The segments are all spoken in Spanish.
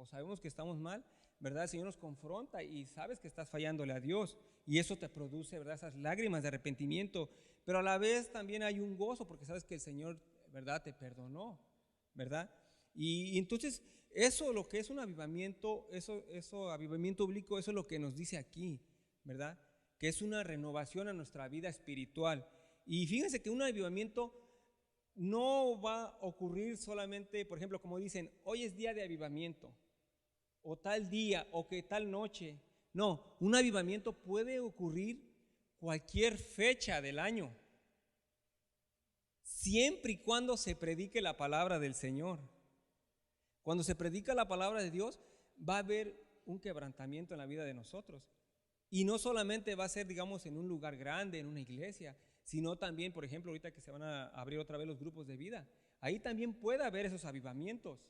o sabemos que estamos mal, ¿verdad? El Señor nos confronta y sabes que estás fallándole a Dios y eso te produce, ¿verdad? Esas lágrimas de arrepentimiento, pero a la vez también hay un gozo porque sabes que el Señor, ¿verdad? Te perdonó, ¿verdad? Y entonces eso, lo que es un avivamiento, eso avivamiento bíblico, eso es lo que nos dice aquí, ¿verdad? Que es una renovación a nuestra vida espiritual. Y fíjense que un avivamiento no va a ocurrir solamente, por ejemplo, como dicen, hoy es día de avivamiento, o tal día, o que tal noche. No, un avivamiento puede ocurrir cualquier fecha del año, siempre y cuando se predique la palabra del Señor. Cuando se predica la palabra de Dios, va a haber un quebrantamiento en la vida de nosotros. Y no solamente va a ser, digamos, en un lugar grande, en una iglesia, sino también, por ejemplo, ahorita que se van a abrir otra vez los grupos de vida, ahí también puede haber esos avivamientos.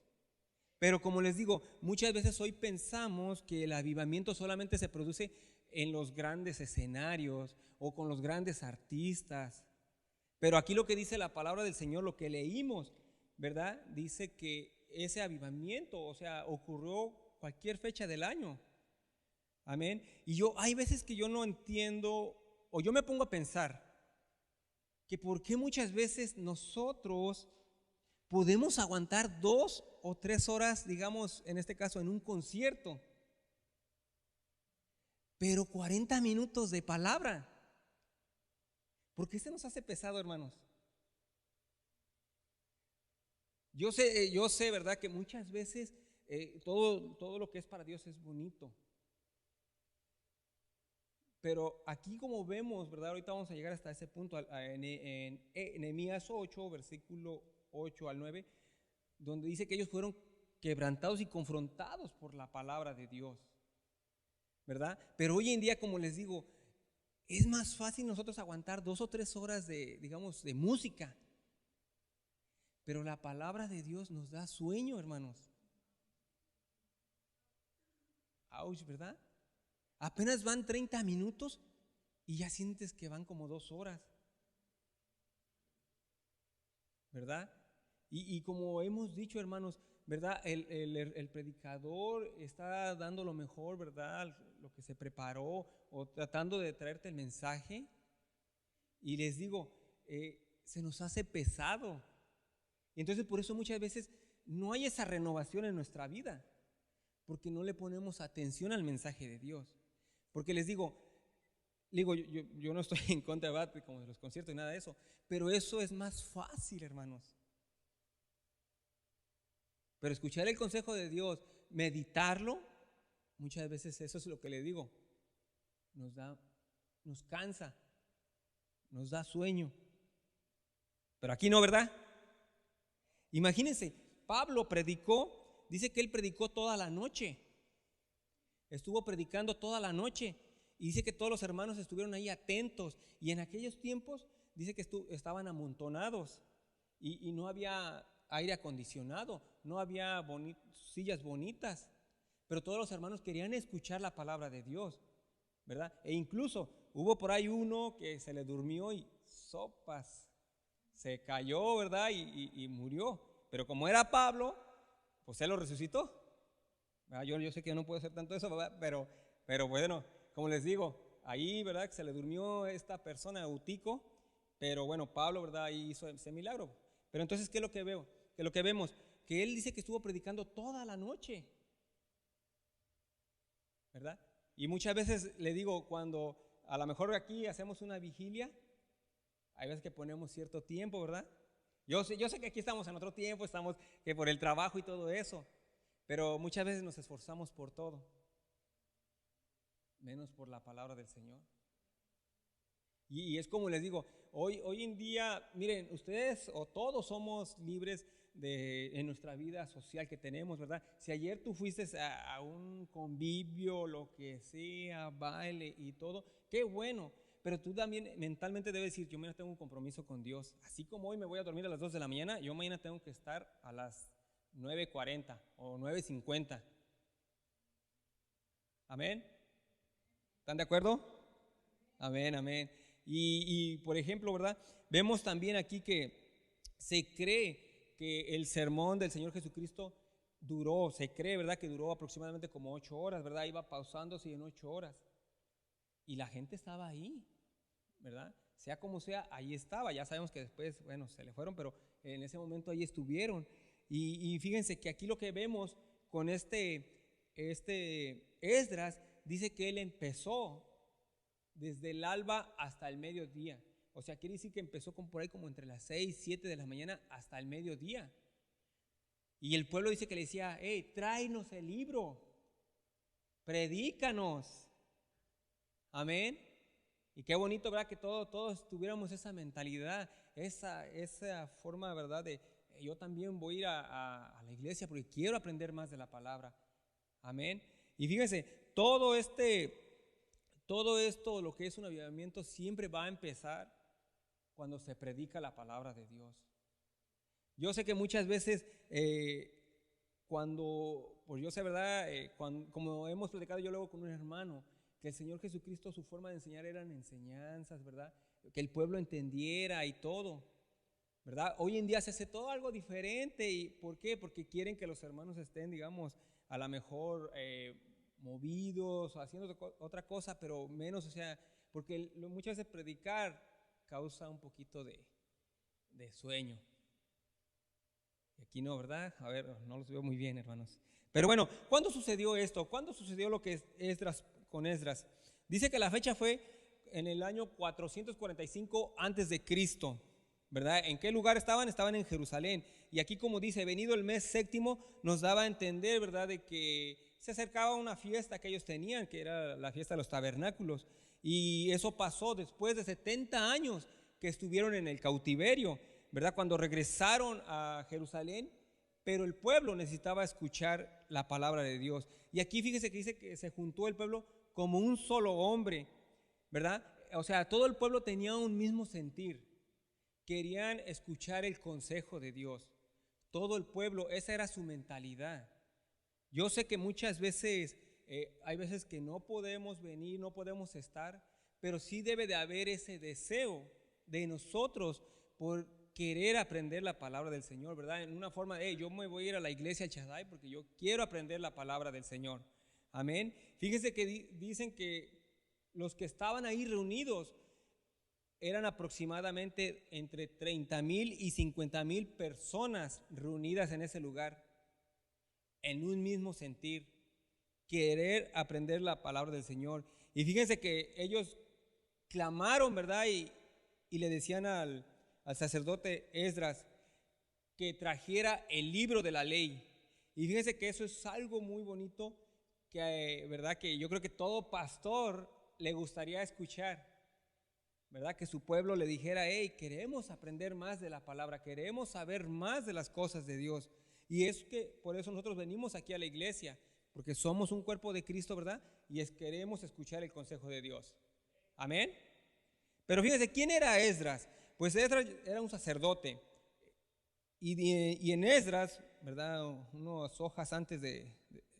Pero como les digo, muchas veces hoy pensamos que el avivamiento solamente se produce en los grandes escenarios o con los grandes artistas. Pero aquí lo que dice la palabra del Señor, lo que leímos, ¿verdad? Dice que ese avivamiento, o sea, ocurrió cualquier fecha del año. Amén. Y hay veces que yo no entiendo, o yo me pongo a pensar, que por qué muchas veces nosotros podemos aguantar 2 o 3 horas, digamos, en este caso, en un concierto, pero 40 minutos de palabra. ¿Por qué se nos hace pesado, hermanos? Yo sé, ¿verdad? Que muchas veces todo lo que es para Dios es bonito. Pero aquí como vemos, ¿verdad? Ahorita vamos a llegar hasta ese punto, en Nehemías 8, versículo 8 al 9, donde dice que ellos fueron quebrantados y confrontados por la palabra de Dios, ¿verdad? Pero hoy en día, como les digo, es más fácil nosotros aguantar 2 o 3 horas de, digamos, de música. Pero la palabra de Dios nos da sueño, hermanos. Ouch, ¿verdad? Apenas van 30 minutos y ya sientes que van como 2 horas, ¿verdad? Y como hemos dicho, hermanos, ¿verdad? El predicador está dando lo mejor, ¿verdad? Lo que se preparó o tratando de traerte el mensaje. Y les digo, se nos hace pesado. Y entonces por eso muchas veces no hay esa renovación en nuestra vida, porque no le ponemos atención al mensaje de Dios. Porque les digo, yo no estoy en contra como de los conciertos y nada de eso, pero eso es más fácil, hermanos. Pero escuchar el consejo de Dios, meditarlo, muchas veces eso es lo que le digo, nos cansa, nos da sueño. Pero aquí no, ¿verdad? Imagínense, Pablo predicó, dice que él predicó toda la noche, estuvo predicando toda la noche y dice que todos los hermanos estuvieron ahí atentos y en aquellos tiempos dice que estaban amontonados y no había aire acondicionado, no había sillas bonitas, pero todos los hermanos querían escuchar la palabra de Dios, ¿verdad? E incluso hubo por ahí uno que se le durmió y sopas, se cayó, ¿verdad? Y murió. Pero como era Pablo, pues él lo resucitó. Yo sé que yo no puedo hacer tanto eso, ¿verdad? Pero bueno, como les digo, ahí, ¿verdad? Que se le durmió esta persona, Eutico, pero bueno, Pablo, ¿verdad? Ahí hizo ese milagro. Pero entonces, ¿qué es lo que veo? Que lo que vemos, que él dice que estuvo predicando toda la noche, ¿verdad? Y muchas veces le digo, cuando a lo mejor aquí hacemos una vigilia, hay veces que ponemos cierto tiempo, ¿verdad? Yo sé que aquí estamos en otro tiempo, estamos que por el trabajo y todo eso, pero muchas veces nos esforzamos por todo, menos por la palabra del Señor. Y es como les digo, hoy en día, miren, ustedes o todos somos libres en nuestra vida social que tenemos, ¿verdad? Si ayer tú fuiste a un convivio, lo que sea, baile y todo, qué bueno. Pero tú también mentalmente debes decir, yo mañana tengo un compromiso con Dios. Así como hoy me voy a dormir a las 2 de la mañana, yo mañana tengo que estar a las 9:40 o 9:50. Amén. ¿Están de acuerdo? Amén, amén. Y por ejemplo, ¿verdad? Vemos también aquí que se cree que el sermón del Señor Jesucristo se cree, ¿verdad? Que duró aproximadamente como 8 horas, ¿verdad? Iba pausándose en 8 horas. Y la gente estaba ahí, ¿verdad? Sea como sea, ahí estaba. Ya sabemos que después, bueno, se le fueron, pero en ese momento ahí estuvieron. Y fíjense que aquí lo que vemos con este Esdras, dice que él empezó desde el alba hasta el mediodía. O sea, quiere decir que empezó por ahí como entre las 6, 7 de la mañana hasta el mediodía. Y el pueblo dice que le decía, hey, tráenos el libro, predícanos. Amén. Y qué bonito, ¿verdad? Que todos tuviéramos esa mentalidad, esa forma, ¿verdad? De yo también voy a ir a la iglesia porque quiero aprender más de la palabra. Amén. Y fíjense, todo esto, lo que es un avivamiento, siempre va a empezar cuando se predica la palabra de Dios. Yo sé que muchas veces, pues yo sé, ¿verdad? Como hemos platicado yo luego con un hermano, que el Señor Jesucristo, su forma de enseñar eran enseñanzas, ¿verdad? Que el pueblo entendiera y todo, ¿verdad? Hoy en día se hace todo algo diferente. ¿Y por qué? Porque quieren que los hermanos estén, digamos, a lo mejor movidos o haciendo otra cosa, pero menos, o sea, porque muchas veces predicar causa un poquito de sueño. Y aquí no, ¿verdad? A ver, no los veo muy bien, hermanos. Pero bueno, ¿cuándo sucedió esto? ¿Cuándo sucedió lo que es Esdras con Esdras? Dice que la fecha fue en el año 445 antes de Cristo, ¿verdad? ¿En qué lugar estaban? Estaban en Jerusalén. Y aquí, como dice, venido el mes séptimo, nos daba a entender, ¿verdad?, de que se acercaba una fiesta que ellos tenían, que era la fiesta de los tabernáculos. Y eso pasó después de 70 años que estuvieron en el cautiverio, ¿verdad? Cuando regresaron a Jerusalén, pero el pueblo necesitaba escuchar la palabra de Dios. Y aquí fíjese que dice que se juntó el pueblo como un solo hombre, ¿verdad? O sea, todo el pueblo tenía un mismo sentir. Querían escuchar el consejo de Dios. Todo el pueblo, esa era su mentalidad. Yo sé que muchas veces, hay veces que no podemos venir, no podemos estar, pero sí debe de haber ese deseo de nosotros por querer aprender la palabra del Señor, ¿verdad? En una forma de, yo me voy a ir a la iglesia Shaddai porque yo quiero aprender la palabra del Señor. Amén. Fíjense que dicen que los que estaban ahí reunidos eran aproximadamente entre 30,000 y 50,000 personas reunidas en ese lugar, en un mismo sentir, querer aprender la palabra del Señor. Y fíjense que ellos clamaron, ¿verdad? Y le decían al sacerdote Esdras que trajera el libro de la ley. Y fíjense que eso es algo muy bonito, que, ¿verdad?, que yo creo que todo pastor le gustaría escuchar, ¿verdad? Que su pueblo le dijera, hey, queremos aprender más de la palabra, queremos saber más de las cosas de Dios. Y es que por eso nosotros venimos aquí a la iglesia, porque somos un cuerpo de Cristo, ¿verdad? Y queremos escuchar el consejo de Dios. Amén. Pero fíjense, ¿quién era Esdras? Pues Esdras era un sacerdote. Y en Esdras, ¿verdad? Unas hojas antes de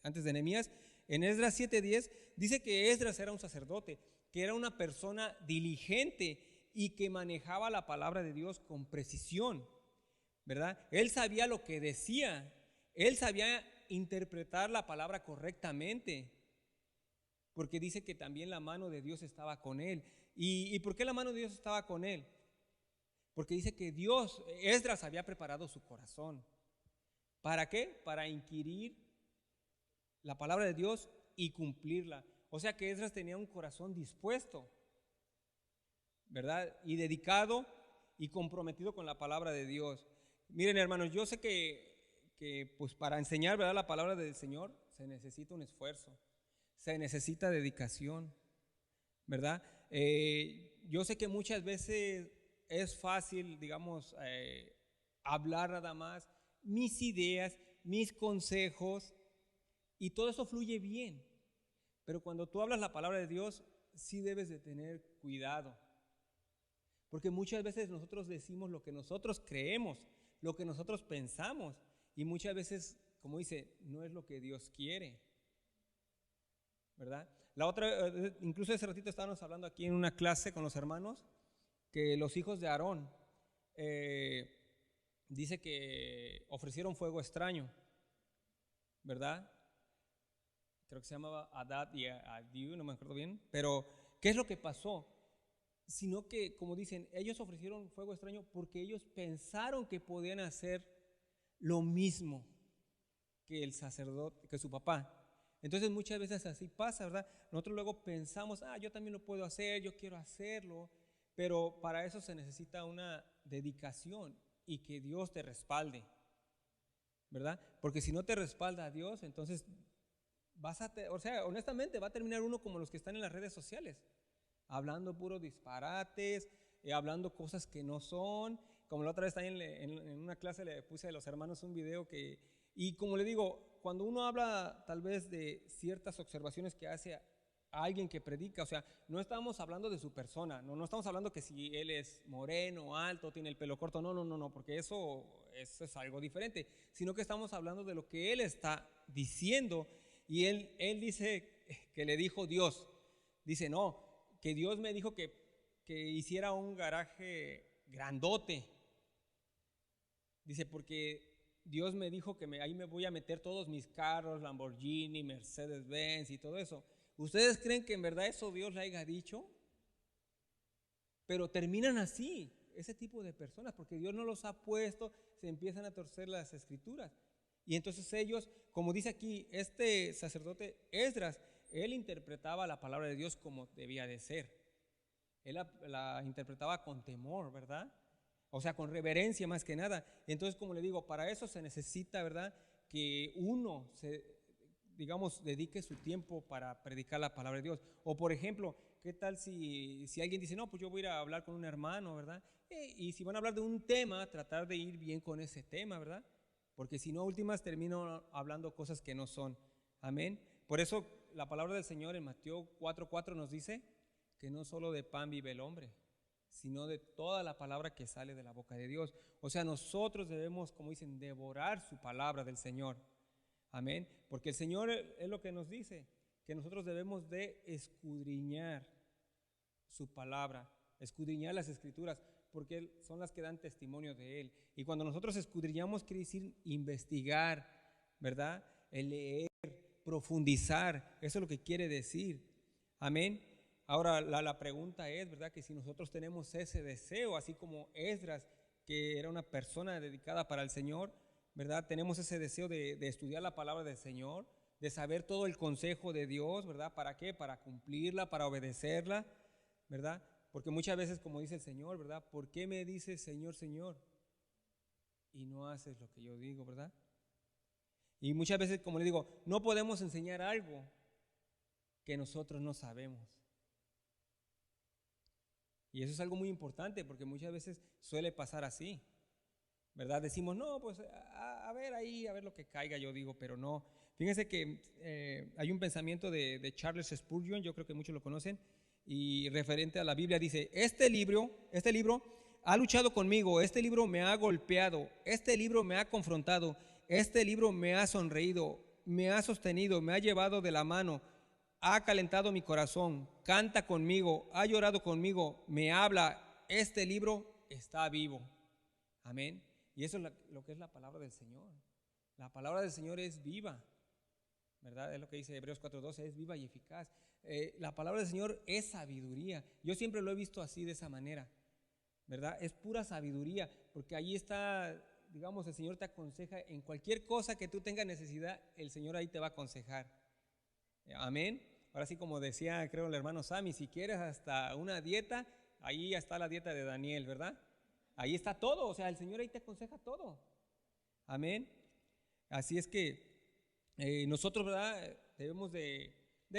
Nehemías, en Esdras 7:10 dice que Esdras era un sacerdote, que era una persona diligente y que manejaba la palabra de Dios con precisión, ¿verdad? Él sabía lo que decía, él sabía interpretar la palabra correctamente, porque dice que también la mano de Dios estaba con él. ¿Y por qué la mano de Dios estaba con él? Porque dice que Esdras había preparado su corazón. ¿Para qué? Para inquirir la palabra de Dios y cumplirla. O sea que Esdras tenía un corazón dispuesto, ¿verdad? Y dedicado y comprometido con la palabra de Dios. Miren, hermanos, yo sé que pues para enseñar, ¿verdad?, la palabra del Señor se necesita un esfuerzo, se necesita dedicación, ¿verdad? Yo sé que muchas veces es fácil, digamos, hablar nada más, mis ideas, mis consejos, y todo eso fluye bien. Pero cuando tú hablas la palabra de Dios, sí debes de tener cuidado. Porque muchas veces nosotros decimos lo que nosotros creemos, lo que nosotros pensamos, y muchas veces, como dice, no es lo que Dios quiere, ¿verdad? La otra, incluso ese ratito estábamos hablando aquí en una clase con los hermanos, que los hijos de Aarón, dice que ofrecieron fuego extraño, ¿verdad? Creo que se llamaba Adad y Adiu, no me acuerdo bien, pero ¿qué es lo que pasó? Sino que, como dicen, ellos ofrecieron fuego extraño porque ellos pensaron que podían hacer lo mismo que el sacerdote, que su papá. Entonces muchas veces así pasa, ¿verdad? Nosotros luego pensamos, yo también lo puedo hacer, yo quiero hacerlo, pero para eso se necesita una dedicación y que Dios te respalde, ¿verdad? Porque si no te respalda a Dios, entonces honestamente va a terminar uno como los que están en las redes sociales, hablando puros disparates, hablando cosas que no son. Como la otra vez también en una clase le puse a los hermanos un video y como le digo, cuando uno habla tal vez de ciertas observaciones que hace a alguien que predica, o sea, no estamos hablando de su persona, no estamos hablando que si él es moreno, alto, tiene el pelo corto, no, porque eso es algo diferente, sino que estamos hablando de lo que él está diciendo. Y él dice que le dijo Dios, dice no, que Dios me dijo que hiciera un garaje grandote. Dice, porque Dios me dijo que ahí me voy a meter todos mis carros, Lamborghini, Mercedes-Benz y todo eso. ¿Ustedes creen que en verdad eso Dios le haya dicho? Pero terminan así, ese tipo de personas, porque Dios no los ha puesto, se empiezan a torcer las escrituras. Y entonces ellos, como dice aquí, este sacerdote Esdras, él interpretaba la palabra de Dios como debía de ser. Él la interpretaba con temor, ¿verdad? O sea, con reverencia más que nada. Entonces, como le digo, para eso se necesita, ¿verdad?, que uno dedique su tiempo para predicar la palabra de Dios. O por ejemplo, ¿qué tal si alguien dice, no, pues yo voy a ir a hablar con un hermano, ¿verdad? Y si van a hablar de un tema, tratar de ir bien con ese tema, ¿verdad? Porque si no, a últimas termino hablando cosas que no son. Amén. Por eso la palabra del Señor en Mateo 4:4 nos dice que no solo de pan vive el hombre, sino de toda la palabra que sale de la boca de Dios. O sea, nosotros debemos, como dicen, devorar su palabra del Señor. Amén. Porque el Señor es lo que nos dice, que nosotros debemos de escudriñar su palabra, escudriñar las escrituras, porque son las que dan testimonio de Él. Y cuando nosotros escudriñamos, quiere decir investigar, ¿verdad? El leer, profundizar, eso es lo que quiere decir. Amén. Ahora la pregunta es, ¿verdad?, que si nosotros tenemos ese deseo, así como Esdras, que era una persona dedicada para el Señor, ¿verdad? Tenemos ese deseo de estudiar la palabra del Señor, de saber todo el consejo de Dios, ¿verdad? ¿Para qué? Para cumplirla, para obedecerla, ¿verdad? Porque muchas veces, como dice el Señor, ¿verdad? ¿Por qué me dices Señor, Señor? Y no haces lo que yo digo, ¿verdad? Y muchas veces, como le digo, no podemos enseñar algo que nosotros no sabemos. Y eso es algo muy importante porque muchas veces suele pasar así, ¿verdad? Decimos, no, pues a ver ahí, a ver lo que caiga, yo digo, pero no. Fíjense que hay un pensamiento de Charles Spurgeon, yo creo que muchos lo conocen, y referente a la Biblia dice, este libro ha luchado conmigo, este libro me ha golpeado, este libro me ha confrontado, este libro me ha sonreído, me ha sostenido, me ha llevado de la mano, ha calentado mi corazón, canta conmigo, ha llorado conmigo, me habla, este libro está vivo. Amén. Y eso es lo que es la palabra del Señor. La palabra del Señor es viva, ¿verdad? Es lo que dice Hebreos 4:12, es viva y eficaz. La palabra del Señor es sabiduría. Yo siempre lo he visto así, de esa manera, ¿verdad? Es pura sabiduría, porque ahí está, digamos, el Señor te aconseja en cualquier cosa que tú tengas necesidad, el Señor ahí te va a aconsejar. Amén. Ahora sí, como decía, creo, el hermano Sammy, si quieres hasta una dieta, ahí está la dieta de Daniel, ¿verdad? Ahí está todo, o sea, el Señor ahí te aconseja todo. Amén. Así es que nosotros, ¿verdad?, debemos de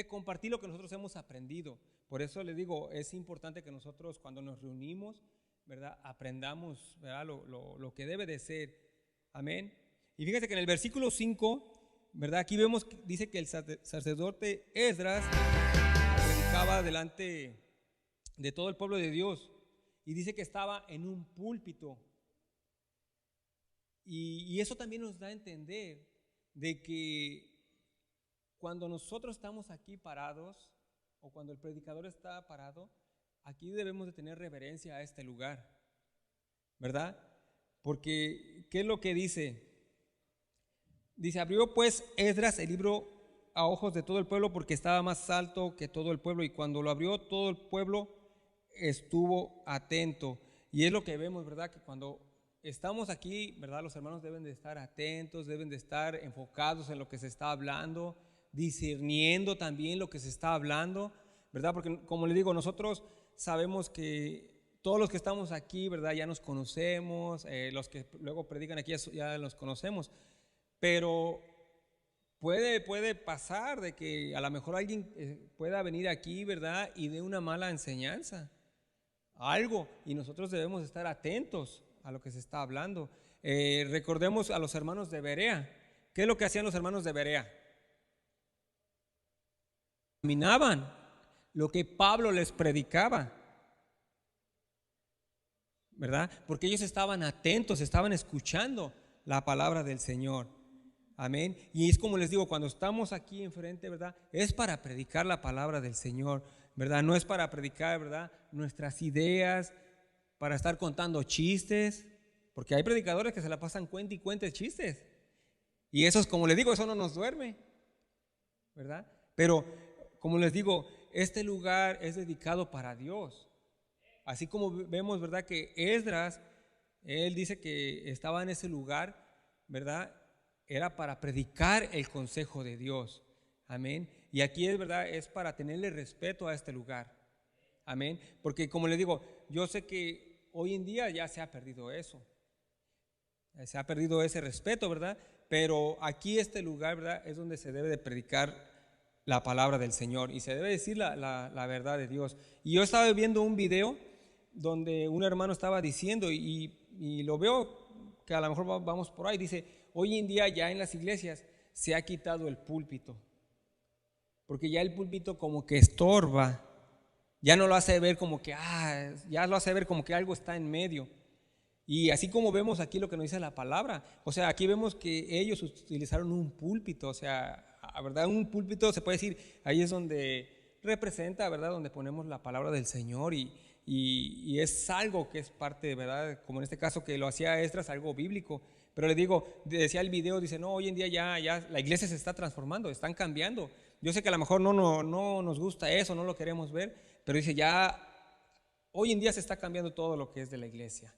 compartir lo que nosotros hemos aprendido. Por eso les digo, es importante que nosotros cuando nos reunimos, ¿verdad?, aprendamos, ¿verdad?, lo que debe de ser. Amén. Y fíjense que en el versículo 5, ¿verdad?, aquí vemos, dice que el sacerdote Esdras predicaba delante de todo el pueblo de Dios. Y dice que estaba en un púlpito. Y eso también nos da a entender de que cuando nosotros estamos aquí parados, o cuando el predicador está parado, aquí debemos de tener reverencia a este lugar, ¿verdad? Porque, ¿qué es lo que dice? Dice, abrió pues Esdras el libro a ojos de todo el pueblo porque estaba más alto que todo el pueblo, y cuando lo abrió todo el pueblo estuvo atento. Y es lo que vemos, ¿verdad? Que cuando estamos aquí, ¿verdad? Los hermanos deben de estar atentos, deben de estar enfocados en lo que se está hablando, discerniendo también lo que se está hablando, ¿verdad? Porque como le digo, nosotros sabemos que todos los que estamos aquí, ¿verdad? Ya nos conocemos, los que luego predican aquí ya los conocemos, pero puede pasar de que a lo mejor alguien pueda venir aquí, ¿verdad? Y dé una mala enseñanza, algo, y nosotros debemos estar atentos a lo que se está hablando. Recordemos a los hermanos de Berea. ¿Qué es lo que hacían los hermanos de Berea? Caminaban lo que Pablo les predicaba, ¿verdad? Porque ellos estaban atentos, estaban escuchando la palabra del Señor. Amén. Y es como les digo, cuando estamos aquí enfrente, ¿verdad? Es para predicar la palabra del Señor, ¿verdad? No es para predicar, ¿verdad? Nuestras ideas, para estar contando chistes, porque hay predicadores que se la pasan cuenta y cuenta chistes. Y eso es, como les digo, eso no nos duerme, ¿verdad? Pero, como les digo, este lugar es dedicado para Dios. Así como vemos, ¿verdad? Que Esdras, él dice que estaba en ese lugar, ¿verdad? Era para predicar el consejo de Dios. Amén. Y aquí es verdad, es para tenerle respeto a este lugar. Amén. Porque como les digo, yo sé que hoy en día ya se ha perdido eso. Se ha perdido ese respeto, ¿verdad? Pero aquí este lugar, ¿verdad? Es donde se debe de predicar la palabra del Señor y se debe decir la verdad de Dios. Y yo estaba viendo un video donde un hermano estaba diciendo, y lo veo que a lo mejor vamos por ahí, dice, hoy en día ya en las iglesias se ha quitado el púlpito, porque ya el púlpito como que estorba, ya no lo hace ver como que, ya lo hace ver como que algo está en medio. Y así como vemos aquí lo que nos dice la palabra, o sea, aquí vemos que ellos utilizaron un púlpito, o sea, ¿verdad? Un púlpito se puede decir, ahí es donde representa, ¿verdad? Donde ponemos la palabra del Señor y es algo que es parte, ¿verdad? Como en este caso que lo hacía Esdras, algo bíblico. Pero le digo, decía el video, dice, no, hoy en día ya la iglesia se está transformando, están cambiando. Yo sé que a lo mejor no nos gusta eso, no lo queremos ver, pero dice, ya hoy en día se está cambiando todo lo que es de la iglesia.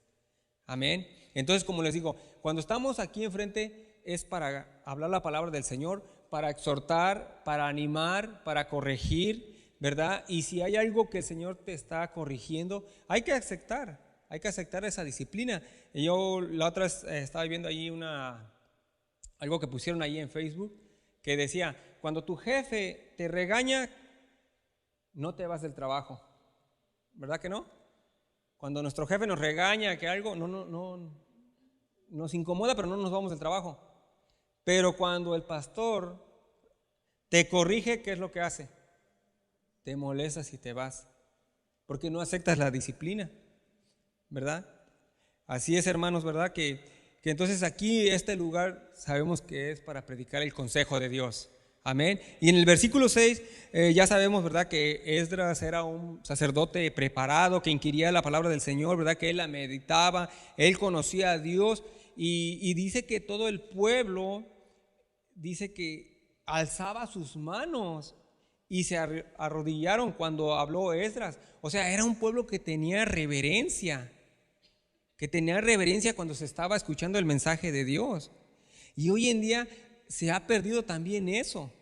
Amén. Entonces, como les digo, cuando estamos aquí enfrente es para hablar la palabra del Señor, para exhortar, para animar, para corregir, ¿verdad? Y si hay algo que el Señor te está corrigiendo, hay que aceptar esa disciplina. Y yo la otra vez estaba viendo ahí algo que pusieron ahí en Facebook, que decía, cuando tu jefe te regaña, no te vas del trabajo, ¿verdad que no? Cuando nuestro jefe nos regaña que algo, no nos incomoda, pero no nos vamos del trabajo. Pero cuando el pastor te corrige, ¿qué es lo que hace? Te molestas y te vas, porque no aceptas la disciplina, ¿verdad? Así es, hermanos, ¿verdad? Que entonces aquí este lugar sabemos que es para predicar el consejo de Dios. Amén. Y en el versículo 6 ya sabemos, ¿verdad? Que Esdras era un sacerdote preparado, que inquiría la palabra del Señor, ¿verdad? Que él la meditaba, él conocía a Dios y dice que todo el pueblo, dice que alzaba sus manos y se arrodillaron cuando habló Esdras. O sea, era un pueblo que tenía reverencia cuando se estaba escuchando el mensaje de Dios. Y hoy en día se ha perdido también eso,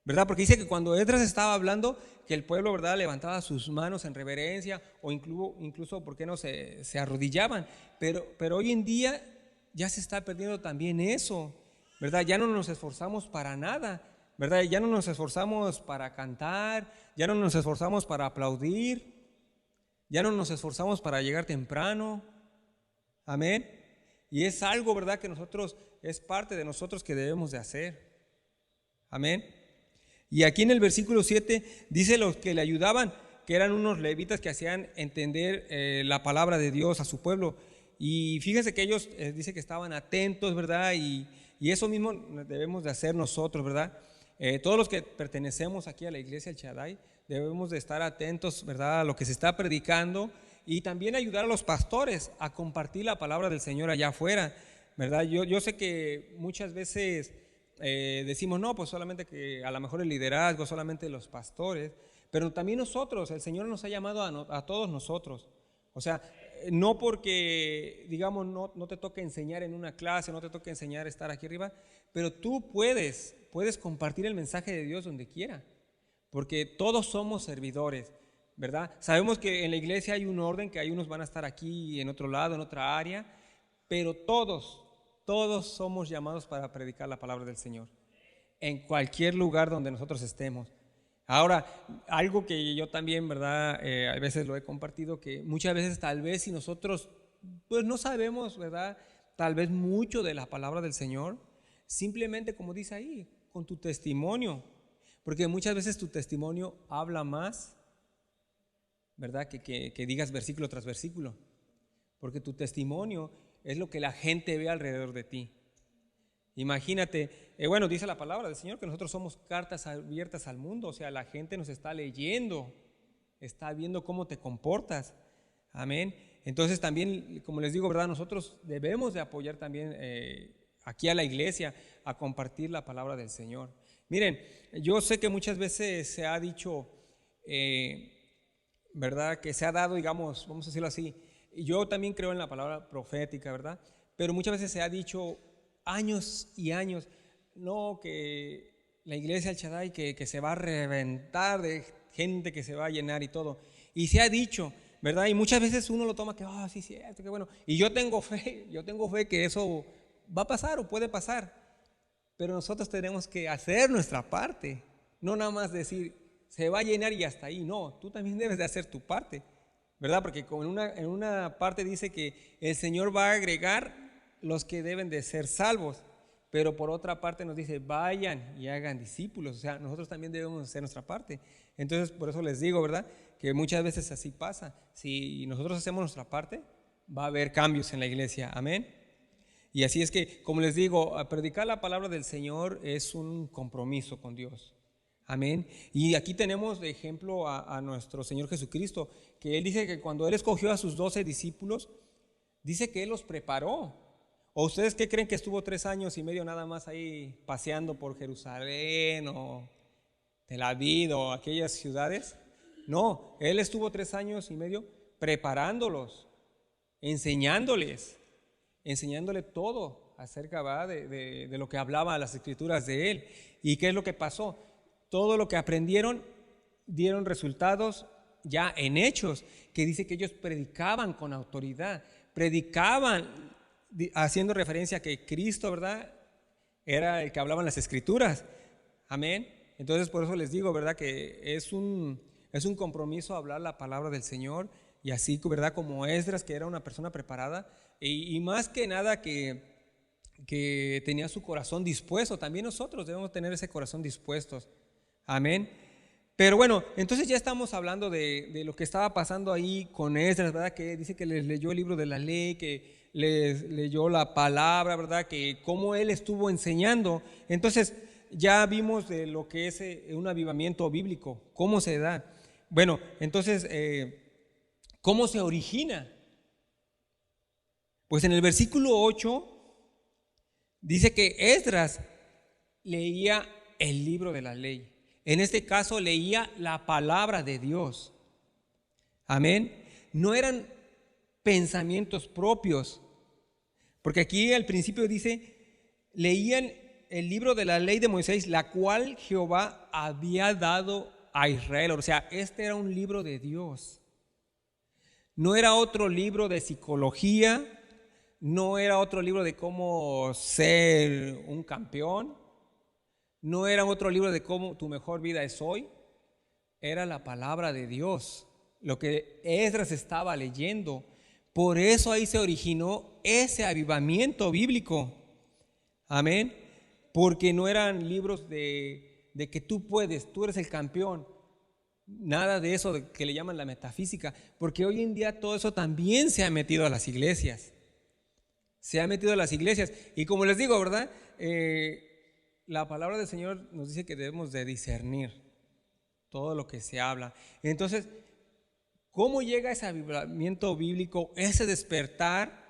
¿verdad? Porque dice que cuando Esdras estaba hablando, que el pueblo, ¿verdad?, levantaba sus manos en reverencia o incluso ¿por qué no se arrodillaban? Pero hoy en día ya se está perdiendo también eso, ¿verdad? Ya no nos esforzamos para nada, ¿verdad? Ya no nos esforzamos para cantar, ya no nos esforzamos para aplaudir, ya no nos esforzamos para llegar temprano. Amén. Y es algo, ¿verdad?, que es parte de nosotros que debemos de hacer. Amén. Y aquí en el versículo 7 dice los que le ayudaban, que eran unos levitas que hacían entender la palabra de Dios a su pueblo. Y fíjense que ellos dice que estaban atentos, ¿verdad? Y eso mismo debemos de hacer nosotros, ¿verdad? Todos los que pertenecemos aquí a la iglesia El Shaddai debemos de estar atentos, ¿verdad?, a lo que se está predicando y también ayudar a los pastores a compartir la palabra del Señor allá afuera. ¿verdad? Yo sé que muchas veces decimos, no, pues solamente que a lo mejor el liderazgo, solamente los pastores, pero también nosotros, el Señor nos ha llamado a todos nosotros. O sea, no porque, digamos, no te toque enseñar en una clase, no te toque enseñar estar aquí arriba, pero tú puedes compartir el mensaje de Dios donde quiera, porque todos somos servidores, ¿verdad? Sabemos que en la iglesia hay un orden, que hay unos van a estar aquí en otro lado, en otra área, pero todos somos llamados para predicar la palabra del Señor, en cualquier lugar donde nosotros estemos. Ahora, algo que yo también, ¿verdad? A veces lo he compartido, que muchas veces tal vez si nosotros, pues no sabemos, ¿verdad? Tal vez mucho de la palabra del Señor, simplemente como dice ahí, con tu testimonio, porque muchas veces tu testimonio habla más, ¿verdad? Que digas versículo tras versículo, porque tu testimonio es lo que la gente ve alrededor de ti. Imagínate, bueno, dice la palabra del Señor que nosotros somos cartas abiertas al mundo, o sea, la gente nos está leyendo, está viendo cómo te comportas, amén. Entonces también, como les digo, ¿verdad? Nosotros debemos de apoyar también aquí a la iglesia a compartir la palabra del Señor. Miren, yo sé que muchas veces se ha dicho, ¿verdad? Que se ha dado, digamos, vamos a decirlo así, yo también creo en la palabra profética, ¿verdad? Pero muchas veces se ha dicho años y años, no, que la iglesia del Shaddai que se va a reventar de gente, que se va a llenar y todo. Y se ha dicho, ¿verdad? Y muchas veces uno lo toma que, sí, cierto, qué bueno. Y yo tengo fe que eso va a pasar o puede pasar. Pero nosotros tenemos que hacer nuestra parte, no nada más decir, se va a llenar y hasta ahí. No, tú también debes de hacer tu parte, ¿verdad? Porque como en una parte dice que el Señor va a agregar los que deben de ser salvos, pero por otra parte nos dice, vayan y hagan discípulos. O sea, nosotros también debemos hacer nuestra parte. Entonces, por eso les digo, ¿verdad? Que muchas veces así pasa. Si nosotros hacemos nuestra parte, va a haber cambios en la iglesia. Amén. Y así es que, como les digo, a predicar la palabra del Señor es un compromiso con Dios. Amén. Y aquí tenemos de ejemplo a nuestro Señor Jesucristo, que Él dice que cuando Él escogió a sus 12 discípulos, dice que Él los preparó. ¿O ustedes qué creen que estuvo 3 años y medio nada más ahí paseando por Jerusalén o Tel Aviv o aquellas ciudades? No, Él estuvo 3 años y medio preparándolos, enseñándoles todo acerca, ¿va? de lo que hablaba las escrituras de Él. ¿Y qué es lo que pasó? Todo lo que aprendieron dieron resultados ya en hechos, que dice que ellos predicaban con autoridad, predicaban haciendo referencia a que Cristo, ¿verdad?, era el que hablaba en las escrituras. Amén. Entonces por eso les digo, ¿verdad?, que es un compromiso hablar la palabra del Señor, y así, ¿verdad?, como Esdras, que era una persona preparada, y más que nada que tenía su corazón dispuesto. También nosotros debemos tener ese corazón dispuesto. Amén. Pero bueno, entonces ya estamos hablando de lo que estaba pasando ahí con Esdras, ¿verdad? Que dice que les leyó el libro de la ley, que les leyó la palabra, ¿verdad? Que cómo él estuvo enseñando. Entonces ya vimos de lo que es un avivamiento bíblico, cómo se da. Bueno, entonces, ¿cómo se origina? Pues en el versículo 8 dice que Esdras leía el libro de la ley. En este caso leía la palabra de Dios. Amén. No eran pensamientos propios, porque aquí al principio dice, leían el libro de la ley de Moisés, la cual Jehová había dado a Israel. O sea, este era un libro de Dios. No era otro libro de psicología, no era otro libro de cómo ser un campeón, no era otro libro de cómo tu mejor vida es hoy. Era la palabra de Dios, lo que Esdras estaba leyendo. Por eso ahí se originó ese avivamiento bíblico. Amén. Porque no eran libros de que tú puedes, tú eres el campeón. Nada de eso de que le llaman la metafísica. Porque hoy en día todo eso también se ha metido a las iglesias. Se ha metido a las iglesias. Y como les digo, ¿verdad? La palabra del Señor nos dice que debemos de discernir todo lo que se habla. Entonces, ¿cómo llega ese avivamiento bíblico, ese despertar?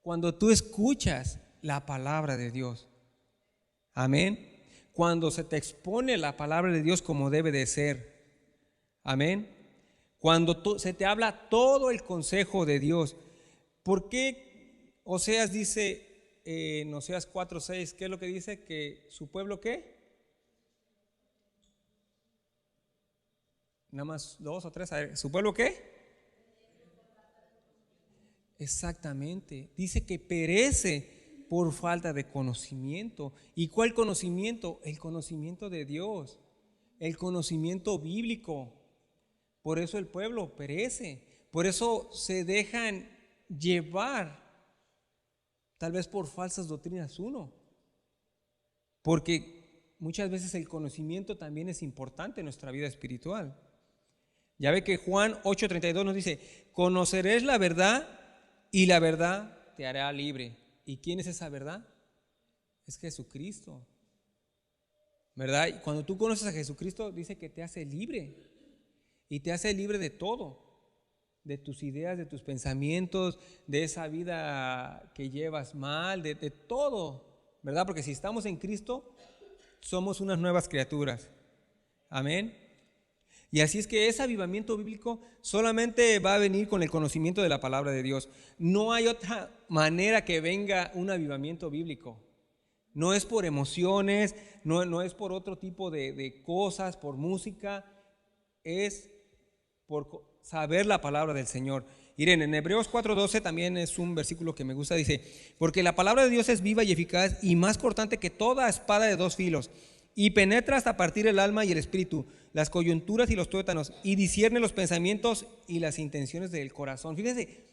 Cuando tú escuchas la palabra de Dios. Amén. Cuando se te expone la palabra de Dios como debe de ser. Amén. Cuando se te habla todo el consejo de Dios. ¿Por qué Oseas dice en Oseas 4:6, qué es lo que dice? Que su pueblo, ¿qué? Nada más 2 o 3. A ver, ¿su pueblo qué? Exactamente. Dice que perece por falta de conocimiento. ¿Y cuál conocimiento? El conocimiento de Dios, el conocimiento bíblico. Por eso el pueblo perece. Por eso se dejan llevar, tal vez por falsas doctrinas porque muchas veces el conocimiento también es importante en nuestra vida espiritual. Ya ve que Juan 8:32 nos dice: conoceréis la verdad y la verdad te hará libre. ¿Y quién es esa verdad? Es Jesucristo, ¿verdad? Y cuando tú conoces a Jesucristo, dice que te hace libre. Y te hace libre de todo, de tus ideas, de tus pensamientos, de esa vida que llevas mal, de todo, ¿verdad? Porque si estamos en Cristo, somos unas nuevas criaturas. Amén. Y así es que ese avivamiento bíblico solamente va a venir con el conocimiento de la palabra de Dios. No hay otra manera que venga un avivamiento bíblico. No es por emociones, no es por otro tipo de cosas, por música, es por saber la palabra del Señor. Miren, en Hebreos 4:12 también es un versículo que me gusta, dice: porque la palabra de Dios es viva y eficaz y más cortante que toda espada de 2 filos, y penetra hasta partir el alma y el espíritu, las coyunturas y los tuétanos, y discierne los pensamientos y las intenciones del corazón. Fíjense,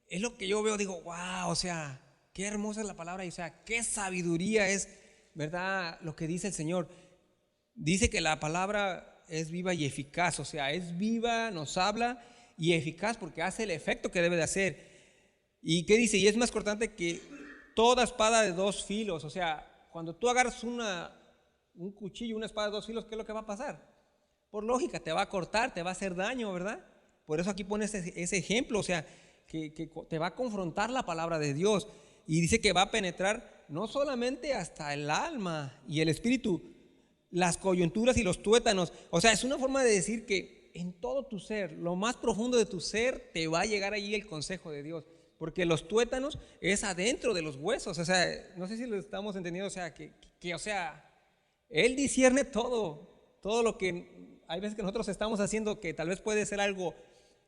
es lo que yo veo, digo, wow, o sea, qué hermosa es la palabra, y o sea, qué sabiduría es, ¿verdad? Lo que dice el Señor. Dice que la palabra es viva y eficaz, o sea, es viva, nos habla, y eficaz porque hace el efecto que debe de hacer. ¿Y qué dice? Y es más cortante que toda espada de 2 filos, o sea, cuando tú agarras un cuchillo, una espada de 2 filos, ¿qué es lo que va a pasar? Por lógica, te va a cortar, te va a hacer daño, ¿verdad? Por eso aquí pone ese ejemplo, o sea, que te va a confrontar la palabra de Dios. Y dice que va a penetrar no solamente hasta el alma y el espíritu, las coyunturas y los tuétanos. O sea, es una forma de decir que en todo tu ser, lo más profundo de tu ser, te va a llegar allí el consejo de Dios. Porque los tuétanos es adentro de los huesos. O sea, no sé si lo estamos entendiendo. O sea, o sea, Él discierne todo lo que hay veces que nosotros estamos haciendo, que tal vez puede ser algo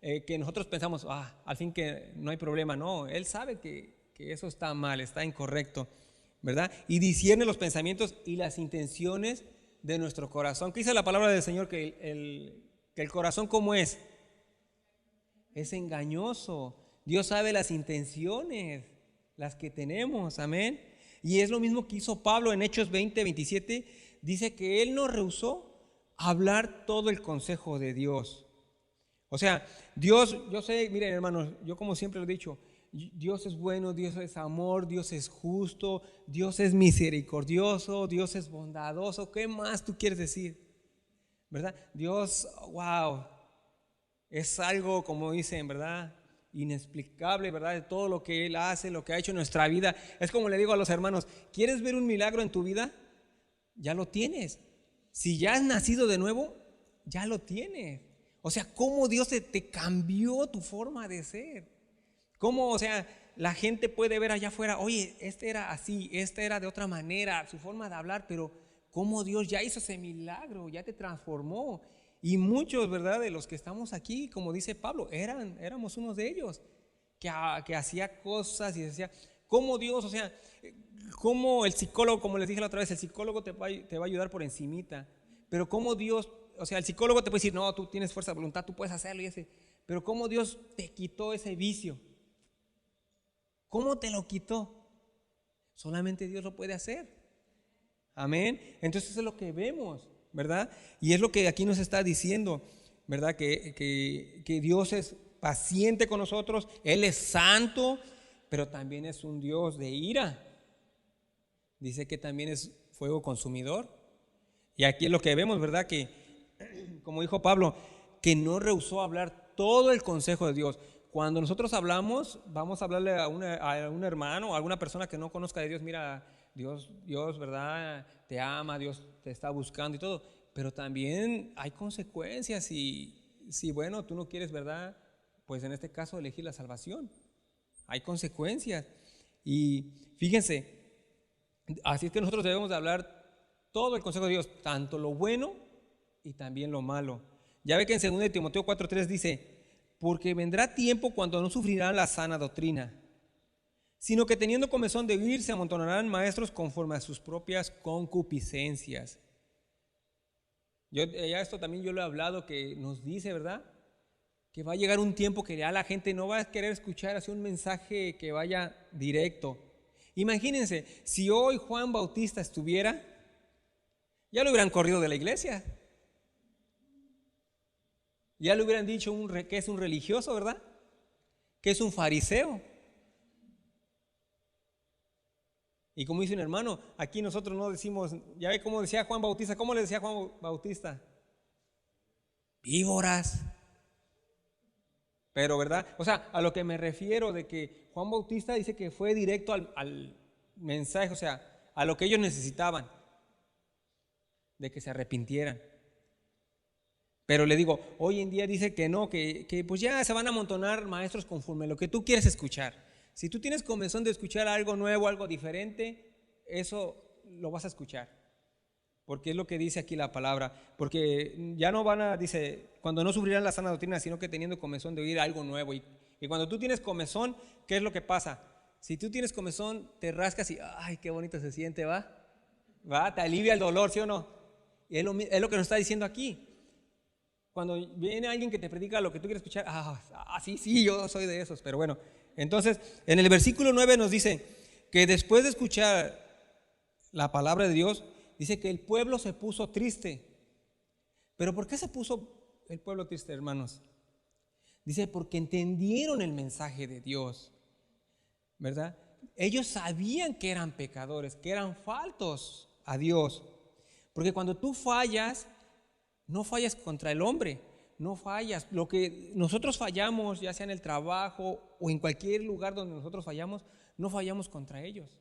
que nosotros pensamos, al fin que no hay problema. No, Él sabe que eso está mal, está incorrecto, ¿verdad? Y discierne los pensamientos y las intenciones de nuestro corazón. ¿Qué dice la palabra del Señor? Que el corazón, ¿cómo es? Es engañoso. Dios sabe las intenciones, las que tenemos, amén. Y es lo mismo que hizo Pablo en Hechos 20:27. Dice que él no rehusó hablar todo el consejo de Dios. O sea, Dios, yo sé, miren hermanos, yo como siempre lo he dicho, Dios es bueno, Dios es amor, Dios es justo, Dios es misericordioso, Dios es bondadoso. ¿Qué más tú quieres decir? ¿Verdad? Dios, wow, es algo, como dicen, ¿verdad? Inexplicable, ¿verdad? De todo lo que Él hace, lo que ha hecho en nuestra vida. Es como le digo a los hermanos, ¿quieres ver un milagro en tu vida? Ya lo tienes. Si ya has nacido de nuevo, ya lo tienes. O sea, cómo Dios te cambió tu forma de ser. Cómo, o sea, la gente puede ver allá afuera, oye, este era así, este era de otra manera, su forma de hablar, pero cómo Dios ya hizo ese milagro, ya te transformó. Y muchos, ¿verdad?, de los que estamos aquí, como dice Pablo, éramos unos de ellos, que hacía cosas y decía, cómo Dios, o sea, cómo el psicólogo, como les dije la otra vez, el psicólogo te va a ayudar por encimita, pero cómo Dios, o sea, el psicólogo te puede decir, no, tú tienes fuerza de voluntad, tú puedes hacerlo, pero cómo Dios te quitó ese vicio. ¿Cómo te lo quitó? Solamente Dios lo puede hacer. Amén. Entonces es lo que vemos, ¿verdad? Y es lo que aquí nos está diciendo, ¿verdad? Que Dios es paciente con nosotros, Él es santo, pero también es un Dios de ira. Dice que también es fuego consumidor. Y aquí es lo que vemos, ¿verdad? Que, como dijo Pablo, que no rehusó hablar todo el consejo de Dios. cuando nosotros hablamos, vamos a hablarle a un hermano o a alguna persona que no conozca de Dios. Mira, Dios, ¿verdad? Te ama, Dios te está buscando y todo. Pero también hay consecuencias si bueno, tú no quieres, ¿verdad? Pues en este caso elegir la salvación. Hay consecuencias. Y fíjense, así es que nosotros debemos de hablar todo el consejo de Dios, tanto lo bueno y también lo malo. Ya ve que en 2 Timoteo 4:3 dice, porque vendrá tiempo cuando no sufrirán la sana doctrina, sino que teniendo comezón de oír, se amontonarán maestros conforme a sus propias concupiscencias. Ya esto también yo lo he hablado, que nos dice, ¿verdad? Que va a llegar un tiempo que ya la gente no va a querer escuchar así un mensaje que vaya directo. Imagínense, si hoy Juan Bautista estuviera, ya lo hubieran corrido de la iglesia. Ya le hubieran dicho que es un religioso, ¿verdad? Que es un fariseo. Y como dice un hermano, aquí nosotros no decimos, ya ve cómo decía Juan Bautista, ¿cómo le decía Juan Bautista? Víboras. Pero, ¿verdad? O sea, a lo que me refiero de que Juan Bautista dice que fue directo al mensaje, o sea, a lo que ellos necesitaban, de que se arrepintieran. Pero le digo, hoy en día dice que no, que pues ya se van a amontonar maestros conforme a lo que tú quieres escuchar. Si tú tienes comezón de escuchar algo nuevo, algo diferente, eso lo vas a escuchar. Porque es lo que dice aquí la palabra. Porque ya no dice, cuando no sufrirán la sana doctrina, sino que teniendo comezón de oír algo nuevo. Y cuando tú tienes comezón, ¿qué es lo que pasa? Si tú tienes comezón, te rascas y, ay, qué bonito se siente, ¿va? Te alivia el dolor, ¿sí o no? Y es lo que nos está diciendo aquí. Cuando viene alguien que te predica lo que tú quieres escuchar, sí, yo soy de esos, pero bueno. Entonces, en el versículo 9 nos dice que después de escuchar la palabra de Dios, dice que el pueblo se puso triste. ¿Pero por qué se puso el pueblo triste, hermanos? Dice, porque entendieron el mensaje de Dios, ¿verdad? Ellos sabían que eran pecadores, que eran faltos a Dios. Porque cuando tú fallas, no fallas contra el hombre, no fallas. Lo que nosotros fallamos, ya sea en el trabajo o en cualquier lugar donde nosotros fallamos, no fallamos contra ellos,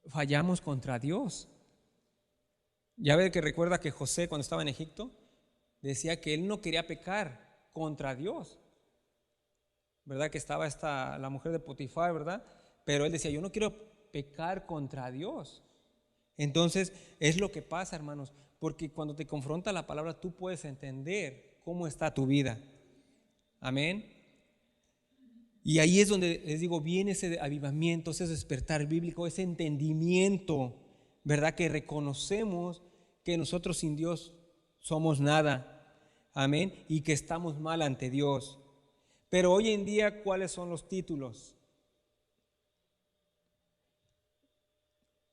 fallamos contra Dios. Ya ve que recuerda que José, cuando estaba en Egipto, decía que él no quería pecar contra Dios, ¿verdad? Que estaba la mujer de Potifar, ¿verdad? Pero él decía, yo no quiero pecar contra Dios. Entonces, es lo que pasa, hermanos, porque cuando te confronta la palabra, tú puedes entender cómo está tu vida. Amén. Y ahí es donde les digo, viene ese avivamiento, ese despertar bíblico, ese entendimiento, ¿verdad? Que reconocemos que nosotros sin Dios somos nada. Amén. Y que estamos mal ante Dios. Pero hoy en día, ¿cuáles son los títulos?